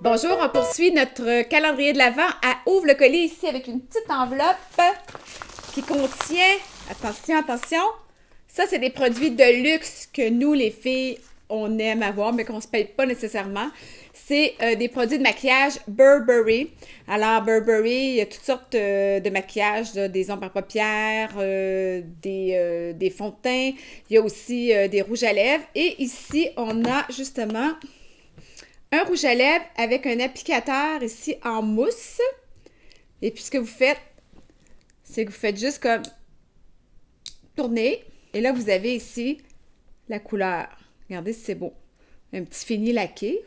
Bonjour, on poursuit notre calendrier de l'Avent à Ouvre le colis ici avec une petite enveloppe qui contient, attention, attention, ça c'est des produits de luxe que nous les filles, on aime avoir mais qu'on ne se paye pas nécessairement. C'est des produits de maquillage Burberry. Alors Burberry, il y a toutes sortes de maquillages, là, des ombres à paupières, des fonds de teint, il y a aussi des rouges à lèvres. Et ici, on a justement un rouge à lèvres avec un applicateur ici en mousse. Et puis ce que vous faites, c'est que vous faites juste comme tourner. Et là, vous avez ici la couleur. Regardez si c'est beau. Un petit fini laqué.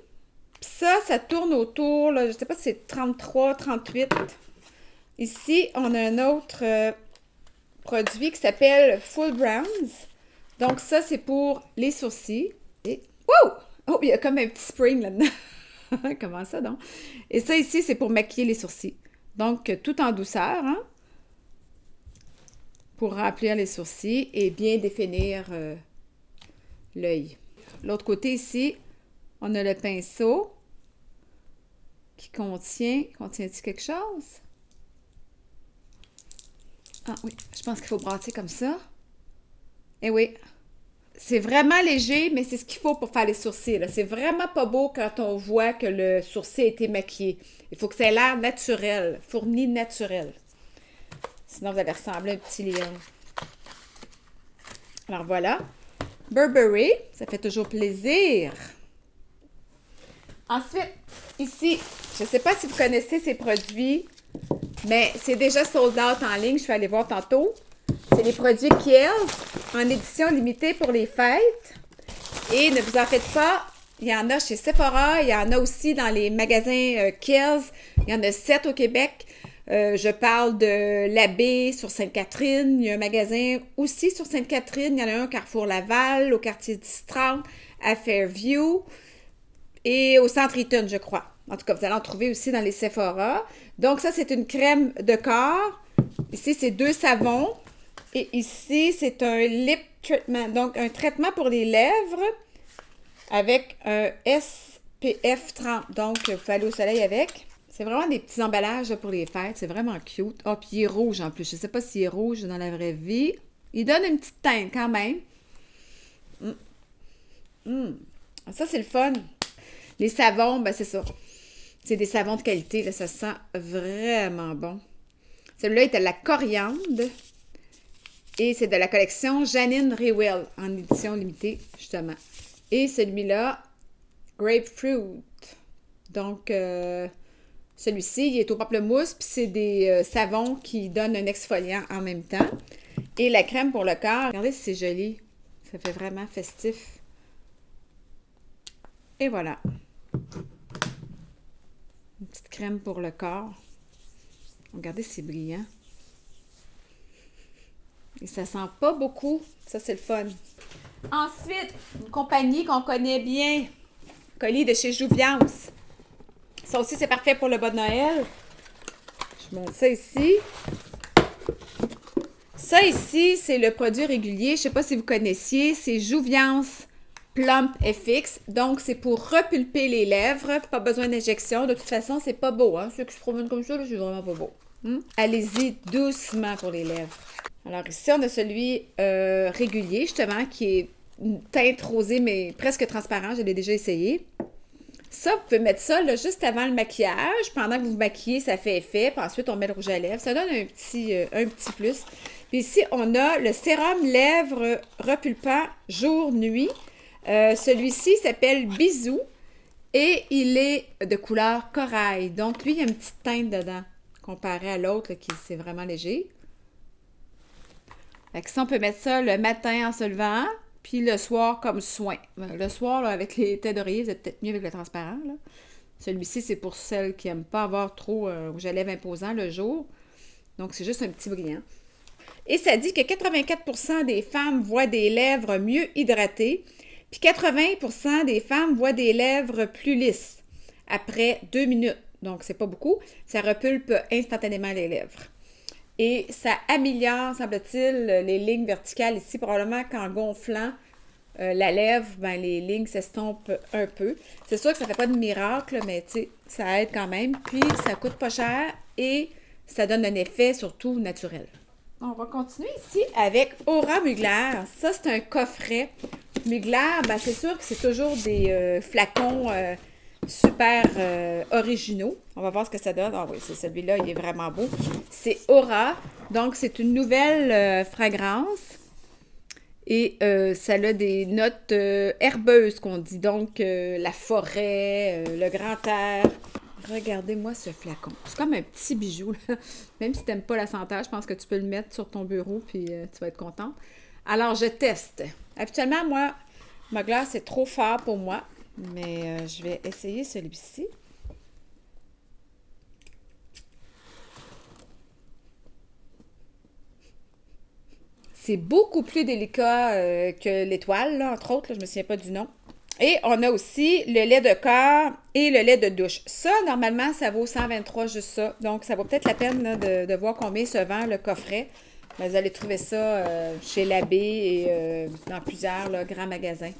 Puis ça tourne autour, là, je ne sais pas si c'est 33, 38. Ici, on a un autre produit qui s'appelle Full Browns. Donc ça, c'est pour les sourcils. Et, wow! Oh, il y a comme un petit spring là-dedans. Comment ça, donc? Et ça, ici, c'est pour maquiller les sourcils. Donc, tout en douceur, hein? Pour remplir les sourcils et bien définir l'œil. L'autre côté, ici, on a le pinceau qui contient-il quelque chose? Ah oui, je pense qu'il faut brasser comme ça. Eh oui, c'est vraiment léger, mais c'est ce qu'il faut pour faire les sourcils. C'est vraiment pas beau quand on voit que le sourcil a été maquillé. Il faut que ça ait l'air naturel, fourni naturel. Sinon, vous allez ressembler à un petit lion. Alors voilà, Burberry, ça fait toujours plaisir. Ensuite, ici, je ne sais pas si vous connaissez ces produits, mais c'est déjà sold out en ligne. Je vais aller voir tantôt. C'est les produits Kiehl's en édition limitée pour les fêtes. Et ne vous en faites pas, il y en a chez Sephora, il y en a aussi dans les magasins Kiehl's. Il y en a 7 au Québec. Je parle de l'Abbé sur Sainte-Catherine. Il y a un magasin aussi sur Sainte-Catherine. Il y en a un au Carrefour Laval, au quartier 10-30, à Fairview. Et au Centre Eaton, je crois. En tout cas, vous allez en trouver aussi dans les Sephora. Donc, ça, c'est une crème de corps. Ici, c'est 2 savons. Et ici, c'est un lip treatment. Donc, un traitement pour les lèvres avec un SPF 30. Donc, vous pouvez aller au soleil avec. C'est vraiment des petits emballages pour les fêtes. C'est vraiment cute. Ah, puis il est rouge en plus. Je ne sais pas s'il est rouge dans la vraie vie. Il donne une petite teinte quand même. Ça, c'est le fun. Les savons, ben c'est ça. C'est des savons de qualité, là, ça sent vraiment bon. Celui-là est de la coriandre et c'est de la collection Janine Rewell en édition limitée, justement. Et celui-là, Grapefruit. Donc, celui-ci, il est au pamplemousse, puis c'est des savons qui donnent un exfoliant en même temps. Et la crème pour le corps, regardez si c'est joli. Ça fait vraiment festif. Et voilà. Une petite crème pour le corps. Regardez, c'est brillant. Et ça sent pas beaucoup. Ça, c'est le fun. Ensuite, une compagnie qu'on connaît bien. Colis de chez Jouviance. Ça aussi, c'est parfait pour le bas de Noël. Je monte ça ici. Ça ici, c'est le produit régulier. Je sais pas si vous connaissiez. C'est Jouviance Plump FX. Donc, c'est pour repulper les lèvres. Pas besoin d'injection. De toute façon, c'est pas beau. Hein? Ceux qui se promènent comme ça, là, c'est vraiment pas beau. Allez-y doucement pour les lèvres. Alors ici, on a celui régulier, justement, qui est une teinte rosée, mais presque transparent. Je l'ai déjà essayé. Ça, vous pouvez mettre ça là, juste avant le maquillage. Pendant que vous vous maquillez, ça fait effet. Puis ensuite, on met le rouge à lèvres. Ça donne un petit plus. Puis ici, on a le sérum lèvres repulpant jour-nuit. Celui-ci s'appelle Bisou et il est de couleur corail. Donc, lui, il y a une petite teinte dedans comparé à l'autre qui c'est vraiment léger. Fait que ça, on peut mettre ça le matin en se levant, puis le soir comme soin. Le soir, là, avec les têtes d'oreiller, vous êtes peut-être mieux avec le transparent. Là. Celui-ci, c'est pour celles qui n'aiment pas avoir trop rouge à lèvres imposant le jour. Donc, c'est juste un petit brillant. Et ça dit que 84% des femmes voient des lèvres mieux hydratées, puis 80% des femmes voient des lèvres plus lisses après 2 minutes. Donc, c'est pas beaucoup. Ça repulpe instantanément les lèvres. Et ça améliore, semble-t-il, les lignes verticales ici, probablement qu'en gonflant la lèvre, ben, les lignes s'estompent un peu. C'est sûr que ça ne fait pas de miracle, mais tu sais, Ça aide quand même. Puis, ça coûte pas cher et ça donne un effet surtout naturel. On va continuer ici avec Aura Mugler. Ça, c'est un coffret. Mugler, ben, c'est sûr que c'est toujours des flacons super originaux. On va voir ce que ça donne. Ah oui, c'est celui-là, il est vraiment beau. C'est Aura. Donc, c'est une nouvelle fragrance. Et ça a des notes herbeuses qu'on dit. Donc, la forêt, le grand air. Regardez-moi ce flacon. C'est comme un petit bijou, là. Même si tu n'aimes pas la senteur, je pense que tu peux le mettre sur ton bureau puis tu vas être contente. Alors, je teste. Habituellement, moi, ma glace est trop fort pour moi. Mais je vais essayer celui-ci. C'est beaucoup plus délicat que l'étoile, là, entre autres. Là, je ne me souviens pas du nom. Et on a aussi le lait de corps et le lait de douche. Ça, normalement, ça vaut 123, juste ça. Donc, ça vaut peut-être la peine là, de voir combien se vend le coffret. Mais vous allez trouver ça chez Labbé et dans plusieurs là, grands magasins.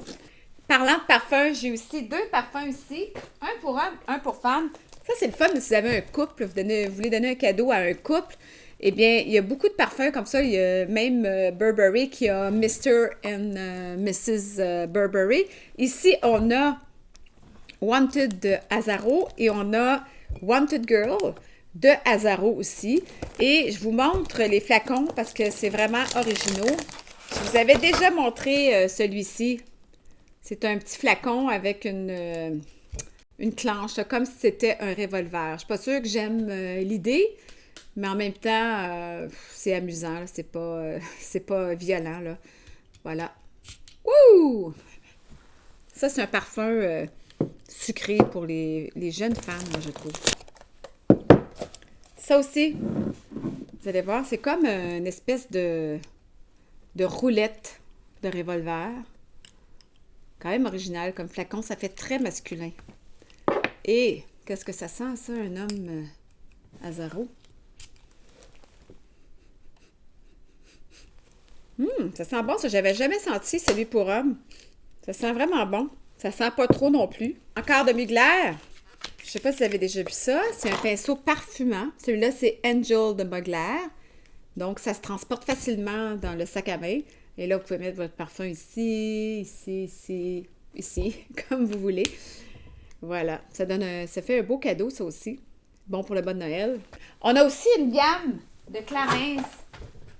Parlant de parfums, j'ai aussi 2 parfums ici. Un pour homme, un pour femme. Ça, c'est le fun si vous avez un couple, vous voulez donner un cadeau à un couple. Eh bien, il y a beaucoup de parfums comme ça. Il y a même Burberry qui a Mr. and Mrs. Burberry. Ici, on a Wanted de Azzaro et on a Wanted Girl de Azzaro aussi. Et je vous montre les flacons parce que c'est vraiment originaux. Je vous avais déjà montré celui-ci. C'est un petit flacon avec une clenche, là, comme si c'était un revolver. Je ne suis pas sûre que j'aime l'idée. Mais en même temps, c'est amusant, c'est pas violent, là. Voilà. Wouh! Ça, c'est un parfum sucré pour les jeunes femmes, moi, je trouve. Ça aussi, vous allez voir, c'est comme une espèce de roulette de revolver. Quand même original comme flacon, ça fait très masculin. Et qu'est-ce que ça sent, ça, un homme Azzaro? Ça sent bon, ça. J'avais jamais senti celui pour homme. Ça sent vraiment bon. Ça sent pas trop non plus. Encore de Mugler. Je sais pas si vous avez déjà vu ça. C'est un pinceau parfumant. Celui-là, c'est Angel de Mugler. Donc, ça se transporte facilement dans le sac à main. Et là, vous pouvez mettre votre parfum ici, ici, comme vous voulez. Voilà. Ça fait un beau cadeau, ça aussi. Bon pour le bon Noël. On a aussi une gamme de Clarins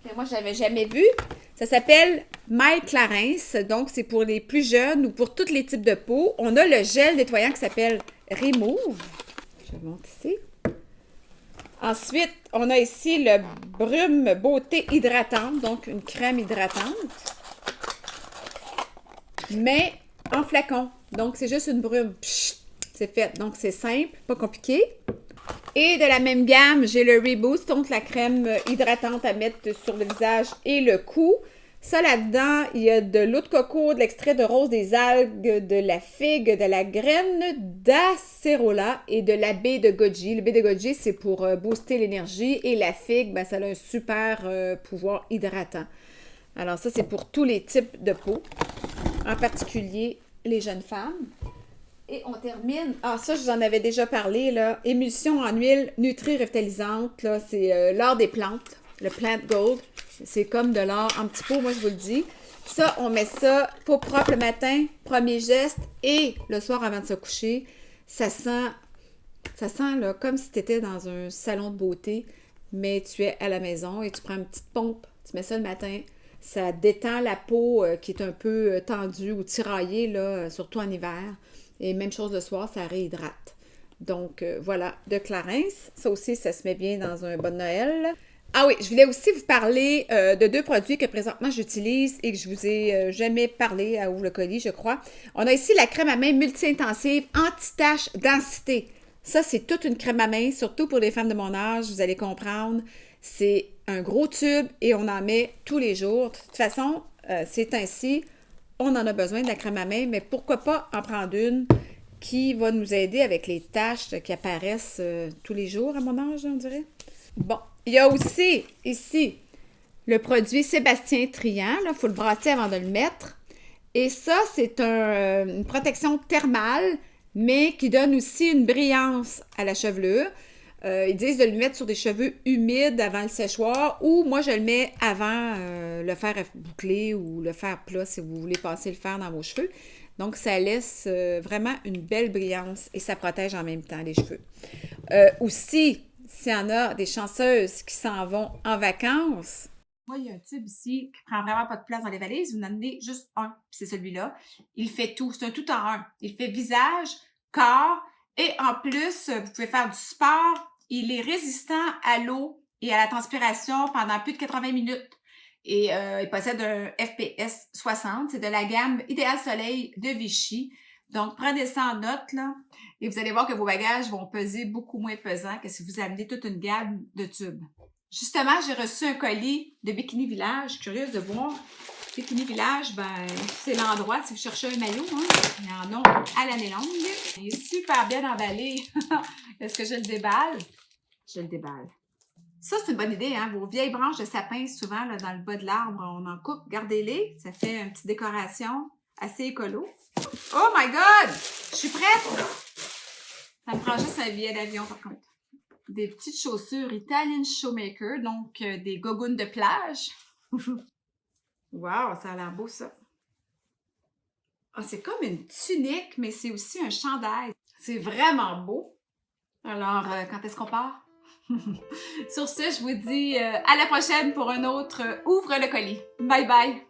que moi, je n'avais jamais vue. Ça s'appelle My Clarins. Donc, c'est pour les plus jeunes ou pour tous les types de peau. On a le gel nettoyant qui s'appelle Remove. Je vais monter ici. Ensuite, on a ici le Brume Beauté hydratante. Donc, une crème hydratante. Mais en flacon. Donc, c'est juste une brume. Psst, c'est fait. Donc, c'est simple, pas compliqué. Et de la même gamme, j'ai le Reboost, donc la crème hydratante à mettre sur le visage et le cou. Ça, là-dedans, il y a de l'eau de coco, de l'extrait de rose, des algues, de la figue, de la graine d'acérola et de la baie de goji. Le baie de goji, c'est pour booster l'énergie et la figue, ben, ça a un super pouvoir hydratant. Alors ça, c'est pour tous les types de peau, en particulier les jeunes femmes. Et on termine. Ah, ça, je vous en avais déjà parlé, là. Émulsion en huile nutri-revitalisante, là. C'est l'or des plantes, le Plant Gold. C'est comme de l'or en petit pot, moi, je vous le dis. Ça, on met ça peau propre le matin, premier geste, et le soir avant de se coucher. Ça sent là, comme si tu étais dans un salon de beauté, mais tu es à la maison et tu prends une petite pompe, tu mets ça le matin. Ça détend la peau qui est un peu tendue ou tiraillée, là, surtout en hiver. Et même chose le soir, ça réhydrate. Donc, voilà, de Clarins. Ça aussi, ça se met bien dans un bon Noël. Ah oui, je voulais aussi vous parler de 2 produits que présentement j'utilise et que je vous ai jamais parlé à Ouvre le colis, je crois. On a ici la crème à main multi-intensive anti-tache densité. Ça, c'est toute une crème à main, surtout pour les femmes de mon âge, vous allez comprendre. C'est un gros tube et on en met tous les jours. De toute façon, c'est ainsi. On en a besoin de la crème à main, mais pourquoi pas en prendre une qui va nous aider avec les taches qui apparaissent tous les jours à mon âge, on dirait. Bon, il y a aussi ici le produit Sébastien Triant. Il faut le brasser avant de le mettre. Et ça, c'est une protection thermale mais qui donne aussi une brillance à la chevelure. Ils disent de le mettre sur des cheveux humides avant le séchoir ou moi je le mets avant le fer à boucler ou le fer plat si vous voulez passer le fer dans vos cheveux. Donc ça laisse vraiment une belle brillance et ça protège en même temps les cheveux. Aussi, s'il y en a des chanceuses qui s'en vont en vacances, moi, il y a un tube ici qui prend vraiment pas de place dans les valises. Vous en amenez juste un, puis c'est celui-là. Il fait tout. C'est un tout en un. Il fait visage, corps, et en plus, vous pouvez faire du sport. Il est résistant à l'eau et à la transpiration pendant plus de 80 minutes. Et il possède un FPS 60. C'est de la gamme Idéal Soleil de Vichy. Donc, prenez ça en note, là. Et vous allez voir que vos bagages vont peser beaucoup moins pesant que si vous amenez toute une gamme de tubes. Justement, j'ai reçu un colis de Bikini Village. Curieuse de voir. Bikini Village, ben, c'est l'endroit si vous cherchez un maillot. Hein, il y en a à l'année longue. Il est super bien emballé. Est-ce que je le déballe? Je le déballe. Ça, c'est une bonne idée. Hein? Vos vieilles branches de sapin, souvent, là, dans le bas de l'arbre, on en coupe. Gardez-les. Ça fait une petite décoration assez écolo. Oh my God! Je suis prête! Ça me prend juste un billet d'avion, par contre. Des petites chaussures Italian Shoemaker, donc des gogoons de plage. Wow, ça a l'air beau, ça. Ah, c'est comme une tunique, mais c'est aussi un chandail. C'est vraiment beau. Alors, quand est-ce qu'on part? Sur ce, je vous dis à la prochaine pour un autre Ouvre le colis. Bye bye!